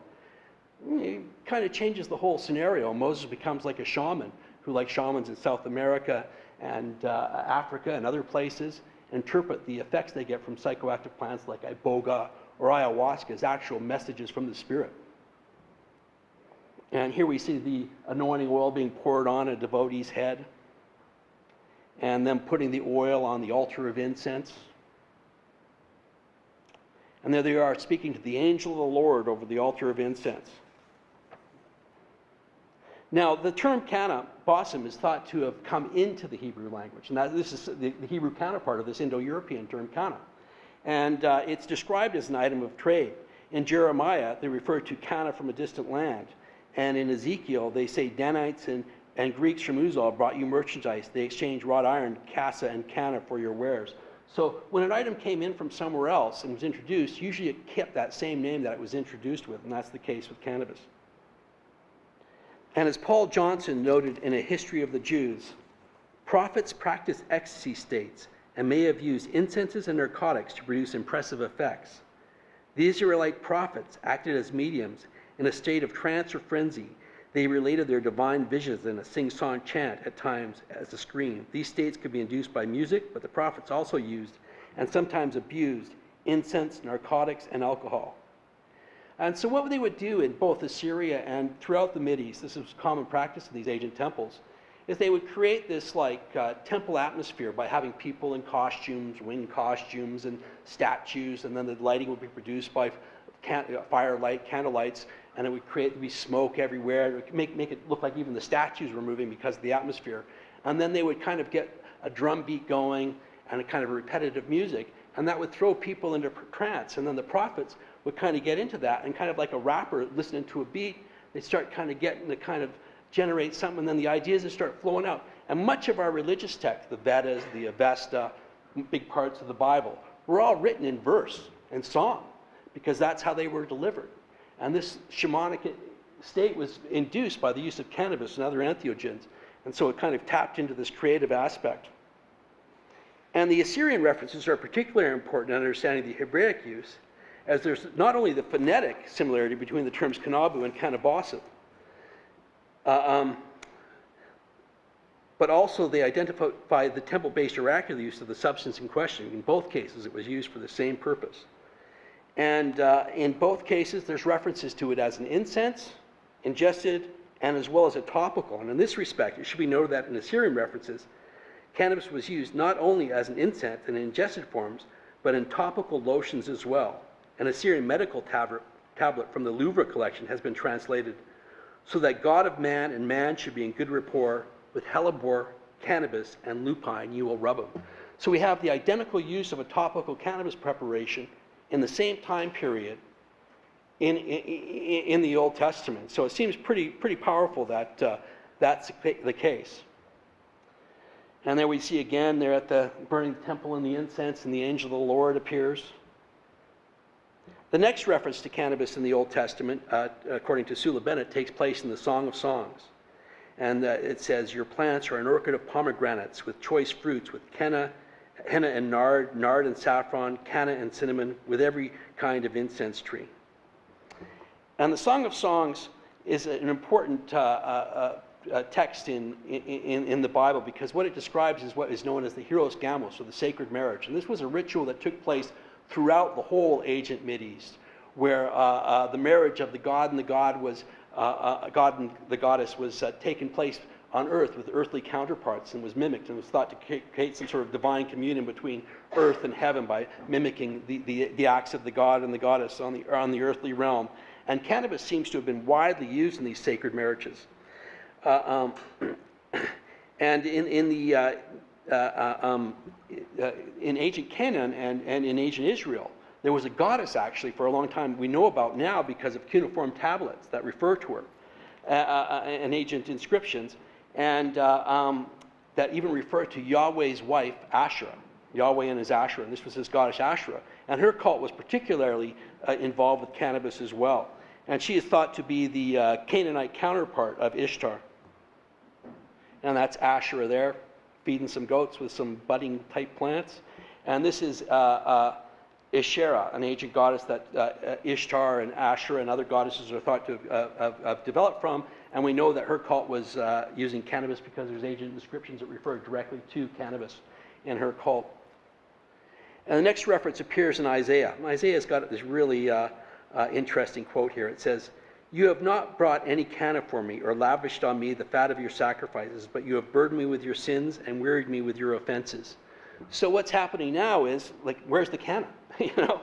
it kind of changes the whole scenario. Moses becomes like a shaman, who, like shamans in South America and Africa and other places, interpret the effects they get from psychoactive plants like iboga or ayahuasca as actual messages from the spirit. And here we see the anointing oil being poured on a devotee's head, and then putting the oil on the altar of incense. And there they are speaking to the angel of the Lord over the altar of incense. Now, the term cannabis is thought to have come into the Hebrew language. And this is the Hebrew counterpart of this Indo-European term canna. And it's described as an item of trade. In Jeremiah, they refer to canna from a distant land. And in Ezekiel, they say Danites and Greeks from Uzal brought you merchandise. They exchanged wrought iron, cassa, and canna for your wares. So when an item came in from somewhere else and was introduced, usually it kept that same name that it was introduced with, and that's the case with cannabis. And as Paul Johnson noted in A History of the Jews, prophets practiced ecstasy states and may have used incenses and narcotics to produce impressive effects. The Israelite prophets acted as mediums in a state of trance or frenzy. They related their divine visions in a sing-song chant at times as a scream. These states could be induced by music, but the prophets also used and sometimes abused incense, narcotics, and alcohol. And so what they would do in both Assyria and throughout the Mideast, this was common practice in these ancient temples, is they would create this temple atmosphere by having people in costumes, winged costumes, and statues, and then the lighting would be produced by firelight, candlelights, and it would be smoke everywhere. It would make it look like even the statues were moving because of the atmosphere. And then they would kind of get a drum beat going and a kind of repetitive music, and that would throw people into trance. And then the prophets would kind of get into that, and kind of like a rapper listening to a beat, they start kind of getting to kind of generate something, and then the ideas would start flowing out. And much of our religious text, the Vedas, the Avesta, big parts of the Bible, were all written in verse and song, because that's how they were delivered. And this shamanic state was induced by the use of cannabis and other entheogens, and so it kind of tapped into this creative aspect. And the Assyrian references are particularly important in understanding the Hebraic use, as there's not only the phonetic similarity between the terms Cannabu and Cannabasim, but also they identify the temple-based oracular use of the substance in question. In both cases, it was used for the same purpose. And in both cases, there's references to it as an incense, ingested, and as well as a topical. And in this respect, it should be noted that in Assyrian references, cannabis was used not only as an incense in ingested forms, but in topical lotions as well. An Assyrian medical tablet from the Louvre collection has been translated, so that God of man and man should be in good rapport, with hellebore, cannabis, and lupine you will rub them. So we have the identical use of a topical cannabis preparation in the same time period in the Old Testament. So it seems pretty powerful that that's the case. And there we see again, they're at the burning temple in the incense, and the angel of the Lord appears. The next reference to cannabis in the Old Testament, according to Bennett, takes place in the Song of Songs. And it says, your plants are an orchard of pomegranates with choice fruits, with henna and nard and saffron, canna and cinnamon, with every kind of incense tree. And the Song of Songs is an important text in the Bible, because what it describes is what is known as the Hieros Gamos, or the sacred marriage. And this was a ritual that took place throughout the whole ancient Mideast, where the marriage of the god and the god was God and the goddess was taking place on earth with earthly counterparts, and was mimicked, and was thought to create some sort of divine communion between earth and heaven by mimicking the acts of the god and the goddess on the earthly realm. And cannabis seems to have been widely used in these sacred marriages. And in ancient Canaan and in ancient Israel, there was a goddess, actually, for a long time we know about now because of cuneiform tablets that refer to her, and ancient inscriptions, and that even refer to Yahweh's wife, Asherah. Yahweh and his Asherah, and this was his goddess Asherah. And her cult was particularly involved with cannabis as well. And she is thought to be the Canaanite counterpart of Ishtar. And that's Asherah there, feeding some goats with some budding type plants. And this is Asherah, an ancient goddess that Ishtar and Asherah and other goddesses are thought to have developed from. And we know that her cult was using cannabis because there's ancient inscriptions that refer directly to cannabis in her cult. And the next reference appears in Isaiah. And Isaiah's got this really interesting quote here. It says, you have not brought any canna for me, or lavished on me the fat of your sacrifices, but you have burdened me with your sins and wearied me with your offenses. So what's happening now is, like, where's the canna? You know,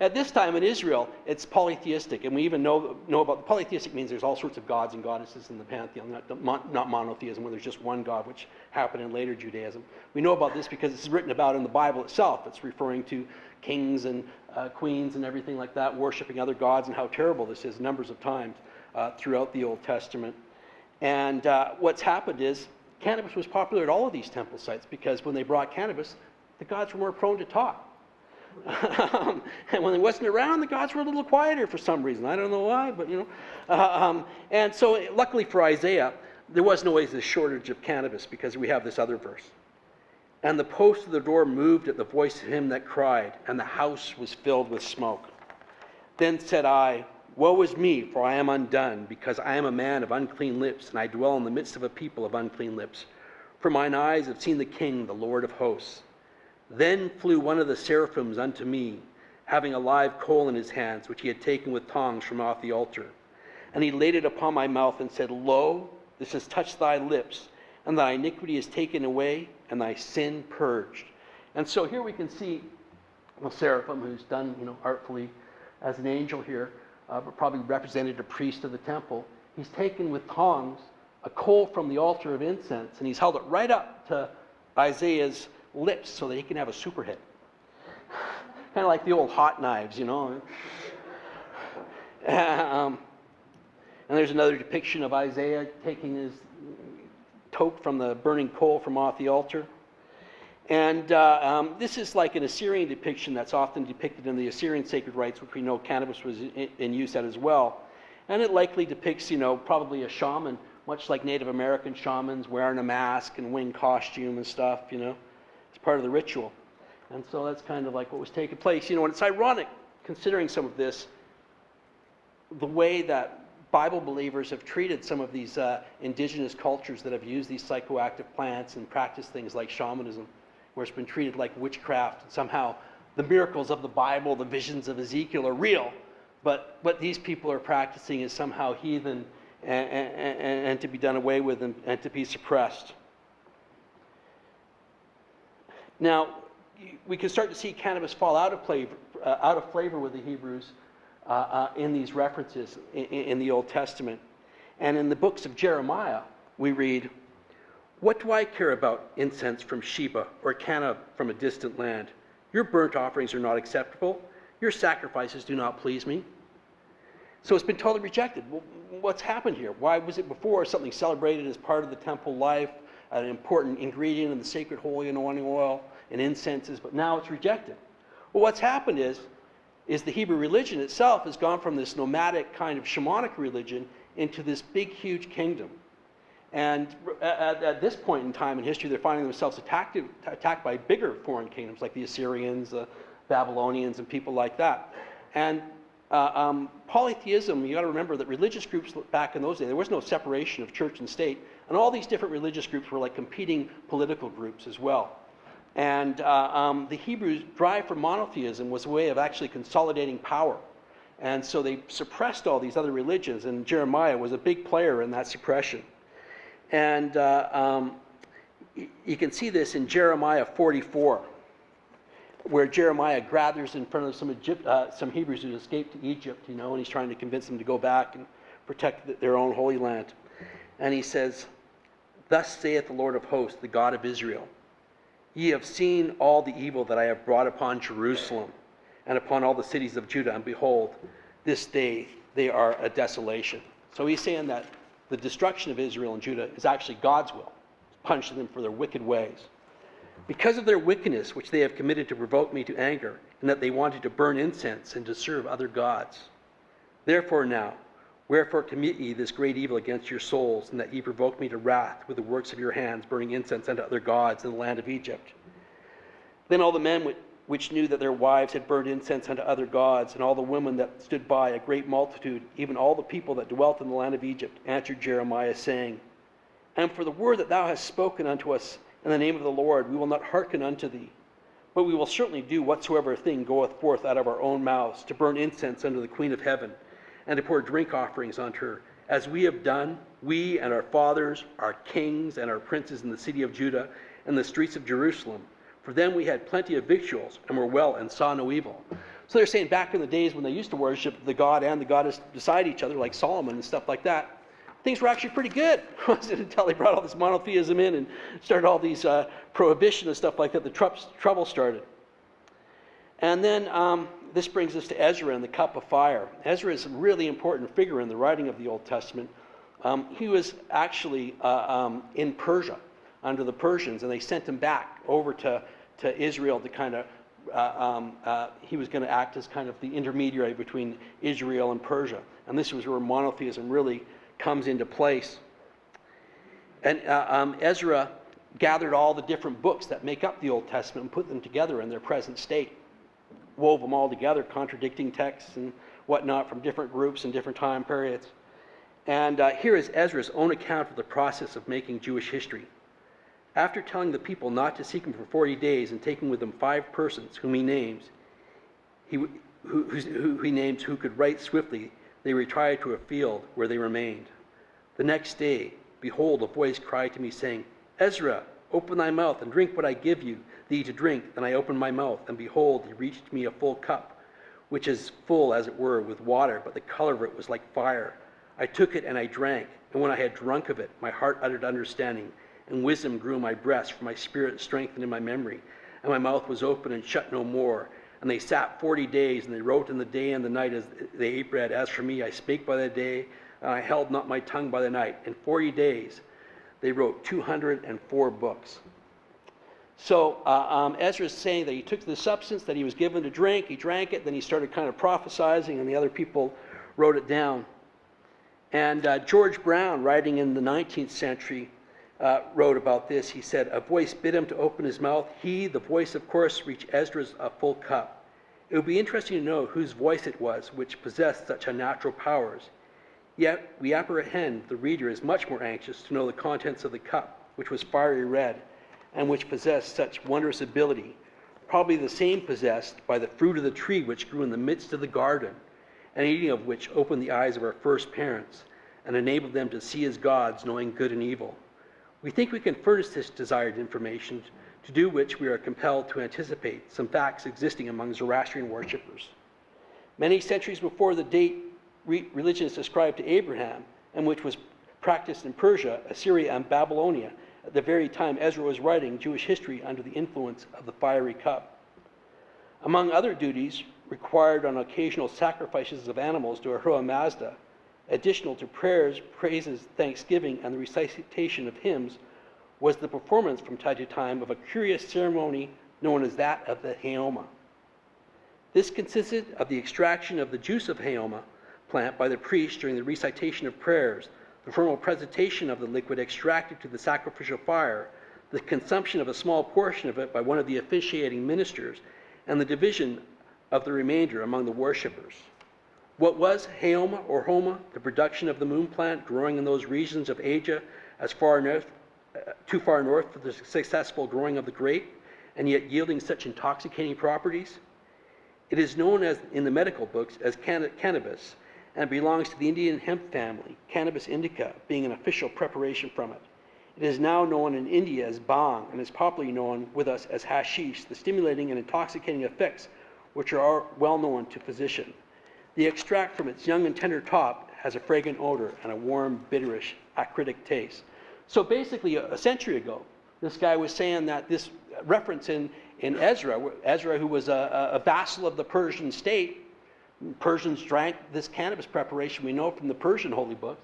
at this time in Israel, it's polytheistic, and we even know about the polytheistic means there's all sorts of gods and goddesses in the pantheon, not monotheism, where there's just one god, which happened in later Judaism. We know about this because it's written about in the Bible itself. It's referring to kings and queens and everything like that, worshiping other gods, and how terrible this is numbers of times throughout the Old Testament. And what's happened is cannabis was popular at all of these temple sites, because when they brought cannabis, the gods were more prone to talk. And when it wasn't around, the gods were a little quieter for some reason. I don't know why, but you know. And so luckily for Isaiah, there wasn't always a shortage of cannabis, because we have this other verse. And the post of the door moved at the voice of him that cried, and the house was filled with smoke. Then said I, woe is me, for I am undone, because I am a man of unclean lips, and I dwell in the midst of a people of unclean lips. For mine eyes have seen the King, the Lord of hosts. Then flew one of the seraphims unto me, having a live coal in his hands, which he had taken with tongs from off the altar. And he laid it upon my mouth and said, lo, this has touched thy lips, and thy iniquity is taken away, and thy sin purged. And so here we can see the seraphim, who's done, artfully as an angel here, but probably represented a priest of the temple. He's taken with tongs a coal from the altar of incense, and he's held it right up to Isaiah's lips so that he can have a super hit. Kind of like the old hot knives, And there's another depiction of Isaiah taking his toke from the burning coal from off the altar. And this is like an Assyrian depiction that's often depicted in the Assyrian sacred rites, which we know cannabis was in use at as well. And it likely depicts, probably a shaman, much like Native American shamans, wearing a mask and winged costume and stuff, It's part of the ritual. And so that's kind of like what was taking place. And it's ironic, considering some of this, the way that Bible believers have treated some of these indigenous cultures that have used these psychoactive plants and practiced things like shamanism, where it's been treated like witchcraft. And somehow the miracles of the Bible, the visions of Ezekiel are real, but what these people are practicing is somehow heathen and to be done away with and to be suppressed. Now, we can start to see cannabis fall out of flavor with the Hebrews in these references in the Old Testament. And in the books of Jeremiah, we read, what do I care about incense from Sheba or canna from a distant land? Your burnt offerings are not acceptable. Your sacrifices do not please me. So it's been totally rejected. Well, what's happened here? Why was it before something celebrated as part of the temple life, an important ingredient in the sacred holy anointing oil and incenses, but now it's rejected? Well, what's happened is is the Hebrew religion itself has gone from this nomadic kind of shamanic religion into this big, huge kingdom. And at this point in time in history, they're finding themselves attacked by bigger foreign kingdoms like the Assyrians, the Babylonians, and people like that. And polytheism, you got to remember that religious groups back in those days, there was no separation of church and state, and all these different religious groups were like competing political groups as well. And the Hebrews' drive for monotheism was a way of actually consolidating power. And so they suppressed all these other religions, and Jeremiah was a big player in that suppression. And you can see this in Jeremiah 44, where Jeremiah gathers in front of some Hebrews who escaped to Egypt, and he's trying to convince them to go back and protect their own holy land. And he says, "Thus saith the Lord of hosts, the God of Israel, ye have seen all the evil that I have brought upon Jerusalem and upon all the cities of Judah, and behold, this day they are a desolation." So he's saying that the destruction of Israel and Judah is actually God's will, punishing them for their wicked ways. Because of their wickedness, which they have committed to provoke me to anger, and that they wanted to burn incense and to serve other gods. Therefore now, wherefore commit ye this great evil against your souls, and that ye provoke me to wrath with the works of your hands, burning incense unto other gods in the land of Egypt? Then all the men which knew that their wives had burned incense unto other gods, and all the women that stood by, a great multitude, even all the people that dwelt in the land of Egypt, answered Jeremiah, saying, "And for the word that thou hast spoken unto us in the name of the Lord, we will not hearken unto thee, but we will certainly do whatsoever thing goeth forth out of our own mouths, to burn incense unto the Queen of heaven, and to pour drink offerings unto her, as we have done, we and our fathers, our kings and our princes in the city of Judah, and the streets of Jerusalem. For then we had plenty of victuals, and were well, and saw no evil." So they're saying back in the days when they used to worship the god and the goddess beside each other, like Solomon and stuff like that, things were actually pretty good. It wasn't until they brought all this monotheism in and started all these prohibition and stuff like that, the trouble started. And then this brings us to Ezra and the cup of fire. Ezra is a really important figure in the writing of the Old Testament. He was actually in Persia under the Persians, and they sent him back over to Israel to kind of, he was going to act as kind of the intermediary between Israel and Persia. And this was where monotheism really comes into place. And Ezra gathered all the different books that make up the Old Testament and put them together in their present state, wove them all together, contradicting texts and whatnot from different groups and different time periods. And here is Ezra's own account of the process of making Jewish history. After telling the people not to seek him for 40 days and taking with him 5 persons whom he names, who he names who could write swiftly, they retired to a field where they remained. The next day, behold, a voice cried to me, saying, "Ezra, open thy mouth and drink what I give thee to drink." Then I opened my mouth, and behold, he reached me a full cup, which is full, as it were, with water, but the color of it was like fire. I took it and I drank, and when I had drunk of it, my heart uttered understanding, and wisdom grew in my breast, for my spirit strengthened in my memory, and my mouth was open and shut no more. And they sat 40 days, and they wrote in the day and the night as they ate bread. As for me, I spake by the day, and I held not my tongue by the night. In 40 days, they wrote 204 books. So Ezra is saying that he took the substance that he was given to drink, he drank it, then he started kind of prophesizing, and the other people wrote it down. And George Brown, writing in the 19th century, wrote about this. He said, "A voice bid him to open his mouth. He, the voice, of course, reached Ezra's a full cup. It would be interesting to know whose voice it was which possessed such unnatural powers. Yet we apprehend the reader is much more anxious to know the contents of the cup, which was fiery red, and which possessed such wondrous ability, probably the same possessed by the fruit of the tree which grew in the midst of the garden, and eating of which opened the eyes of our first parents, and enabled them to see as gods, knowing good and evil. We think we can furnish this desired information, to do which we are compelled to anticipate some facts existing among Zoroastrian worshippers. Many centuries before the date religion is ascribed to Abraham, and which was practiced in Persia, Assyria, and Babylonia, at the very time Ezra was writing Jewish history under the influence of the fiery cup. Among other duties required on occasional sacrifices of animals to Ahura Mazda, additional to prayers, praises, thanksgiving, and the recitation of hymns, was the performance from time to time of a curious ceremony known as that of the Heoma. This consisted of the extraction of the juice of Haoma plant by the priest during the recitation of prayers, the formal presentation of the liquid extracted to the sacrificial fire, the consumption of a small portion of it by one of the officiating ministers, and the division of the remainder among the worshippers. What was Haoma or Homa? The production of the moon plant growing in those regions of Asia as far north, too far north for the successful growing of the grape, and yet yielding such intoxicating properties? It is known as in the medical books as cannabis, and belongs to the Indian hemp family, Cannabis indica being an official preparation from it. It is now known in India as bhang, and is popularly known with us as hashish, the stimulating and intoxicating effects which are well known to physicians. The extract from its young and tender top has a fragrant odor and a warm, bitterish, acidic taste. So basically, a century ago, this guy was saying that this reference in Ezra, who was a vassal of the Persian state, Persians drank this cannabis preparation we know from the Persian holy books,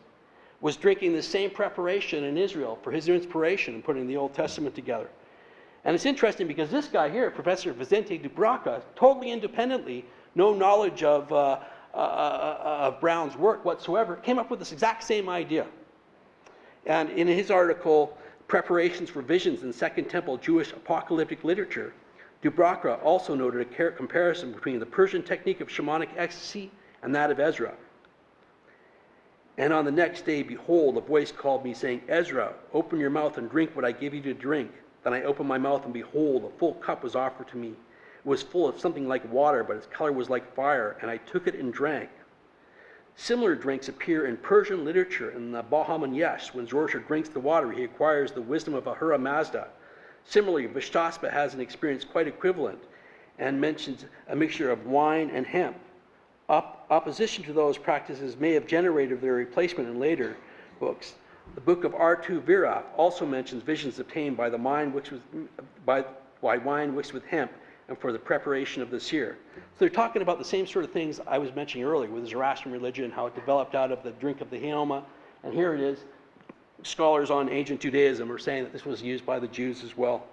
was drinking the same preparation in Israel for his inspiration in putting the Old Testament together. And it's interesting because this guy here, Professor Vicente Dubraca, totally independently, no knowledge of Brown's work whatsoever, came up with this exact same idea. And in his article, Preparations for Visions in Second Temple Jewish Apocalyptic Literature, Dubraca also noted a comparison between the Persian technique of shamanic ecstasy and that of Ezra. And on the next day, behold, a voice called me, saying, Ezra, open your mouth and drink what I give you to drink. Then I opened my mouth, and behold, a full cup was offered to me. It was full of something like water, but its color was like fire, and I took it and drank. Similar drinks appear in Persian literature. In the Bahaman Yesh, when Zoroaster drinks the water, he acquires the wisdom of Ahura Mazda. Similarly, Vishtaspa has an experience quite equivalent and mentions a mixture of wine and hemp. Opposition to those practices may have generated their replacement in later books. The book of R2 Vira also mentions visions obtained by the wine mixed with hemp and for the preparation of the seer. So they're talking about the same sort of things I was mentioning earlier with the Zoroastrian religion, how it developed out of the drink of the Haoma. And here it is. Scholars on ancient Judaism are saying that this was used by the Jews as well.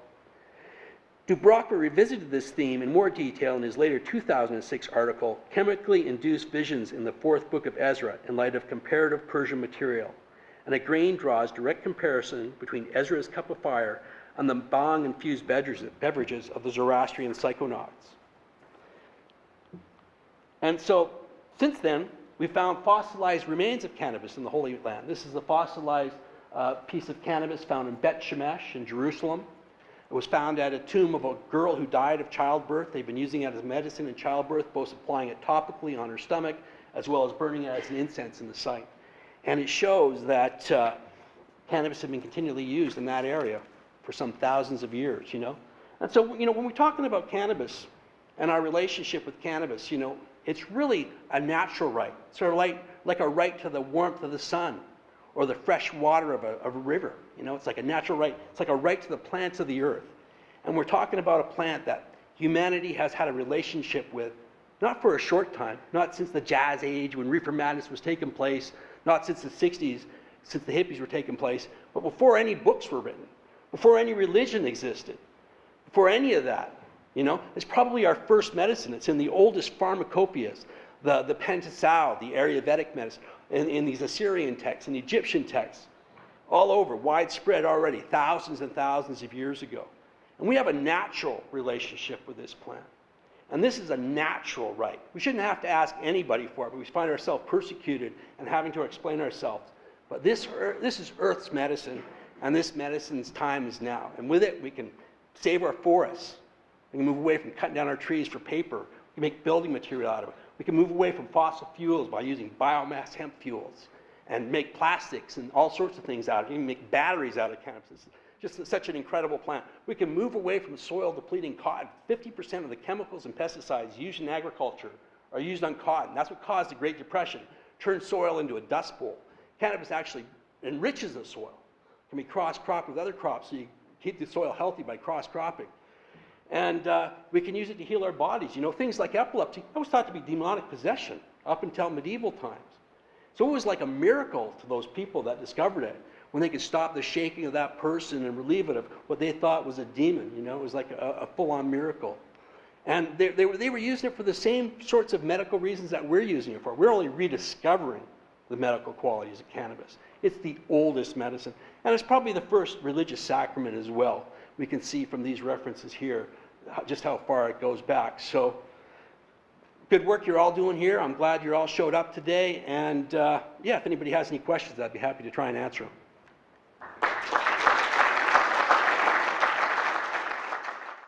Dubraca revisited this theme in more detail in his later 2006 article, Chemically Induced Visions in the Fourth Book of Ezra, in light of comparative Persian material. And again draws direct comparison between Ezra's cup of fire and the bhang-infused beverages of the Zoroastrian psychonauts. And so, since then, we found fossilized remains of cannabis in the Holy Land. This is a fossilized piece of cannabis found in Bet Shemesh in Jerusalem. It was found at a tomb of a girl who died of childbirth. They've been using it as medicine in childbirth, both applying it topically on her stomach, as well as burning it as an incense in the site. And it shows that cannabis had been continually used in that area for some thousands of years, you know. And so, you know, when we're talking about cannabis and our relationship with cannabis, you know, it's really a natural right, sort of like a right to the warmth of the sun or the fresh water of a river. You know, it's like a natural right. It's like a right to the plants of the earth. And we're talking about a plant that humanity has had a relationship with, not for a short time, not since the Jazz Age when reefer madness was taking place, not since the 60s, since the hippies were taking place, but before any books were written, before any religion existed, before any of that. You know, it's probably our first medicine. It's in the oldest pharmacopoeias, the Pentateuch, the Ayurvedic medicine, in these Assyrian texts and Egyptian texts, all over, widespread already, thousands and thousands of years ago. And we have a natural relationship with this plant. And this is a natural right. We shouldn't have to ask anybody for it, but we find ourselves persecuted and having to explain ourselves. But this is Earth's medicine, and this medicine's time is now. And with it, we can save our forests. We can move away from cutting down our trees for paper. We can make building material out of it. We can move away from fossil fuels by using biomass hemp fuels and make plastics and all sorts of things out of it. You can make batteries out of cannabis. It's just such an incredible plant. We can move away from soil-depleting cotton. 50% of the chemicals and pesticides used in agriculture are used on cotton. That's what caused the Great Depression. Turned soil into a dust bowl. Cannabis actually enriches the soil. It can be cross-cropped with other crops, so you keep the soil healthy by cross-cropping. And we can use it to heal our bodies. You know, things like epilepsy, that was thought to be demonic possession up until medieval times. So it was like a miracle to those people that discovered it, when they could stop the shaking of that person and relieve it of what they thought was a demon. You know, it was like a full-on miracle. And they were using it for the same sorts of medical reasons that we're using it for. We're only rediscovering the medical qualities of cannabis. It's the oldest medicine, and it's probably the first religious sacrament as well. We can see from these references here just how far it goes back. So good work you're all doing here. I'm glad you all showed up today, and yeah, if anybody has any questions, I'd be happy to try and answer them.